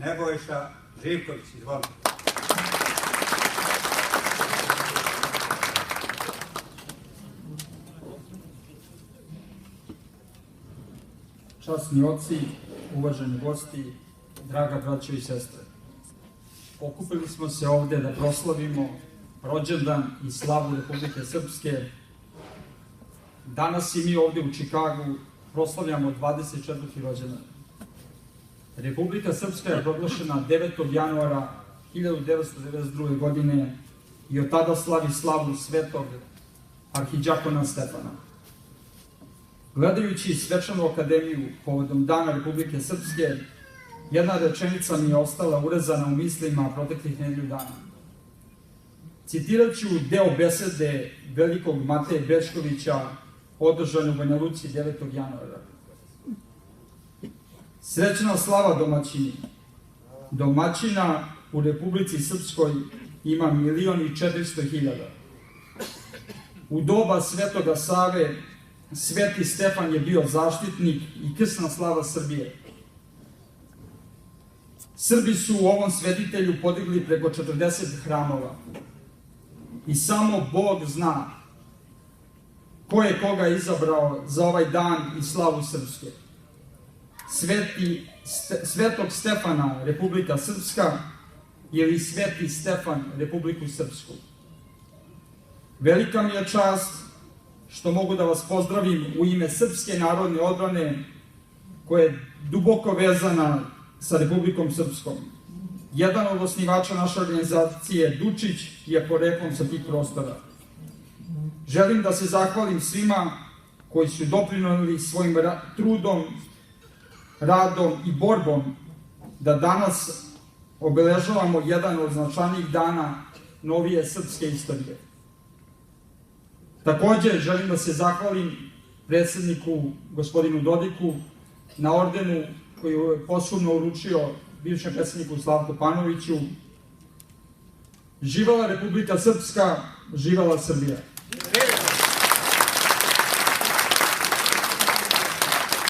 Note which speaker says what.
Speaker 1: Nebojša Živković. Izvolite.
Speaker 2: Časni oci, uvaženi gosti, draga braćo i sestre, okupili smo se ovde da proslavimo rođendan i slavu Republike Srpske. Danas i mi ovde u Čikagu proslavljamo 24. rođendan. Republika Srpska je proglašena 9. januara 1992. godine i od tada slavi slavu svetog arhidžakona Stefana. Gledajući Svečanu akademiju povodom Dana Republike Srpske, jedna rečenica mi je ostala urezana u mislima proteklih nedelju dana. Citirat ću deo besede velikog Mateje Bečkovića održane u Banja Luci 9. januara. Srećna slava domaćini. Domaćina u Republici Srpskoj ima 1.400.000. U doba Svetoga Save Sveti Stefan je bio zaštitnik i krsna slava Srbije. Srbi su u ovom svetitelju podigli preko 40 hramova. I samo Bog zna ko je koga izabrao za ovaj dan i slavu Srpske. Svetog Stefana Republika Srpska ili Sveti Stefan Republiku Srpsku. Velika mi je čast što mogu da vas pozdravim u ime Srpske narodne odbrane koja je duboko vezana sa Republikom Srpskom. Jedan od osnivača naše organizacije, Dučić, je poreklom sa tih prostora. Želim da se zahvalim svima koji su doprineli svojim trudom, radom i borbom da danas obeležavamo jedan od značajnijih dana novije srpske istorije. Takođe, želim da se zahvalim predsedniku, gospodinu Dodiku, na ordenu koji je posebno uručio bivšem predsedniku Slavku Panoviću. Živela Republika Srpska, živela Srbija.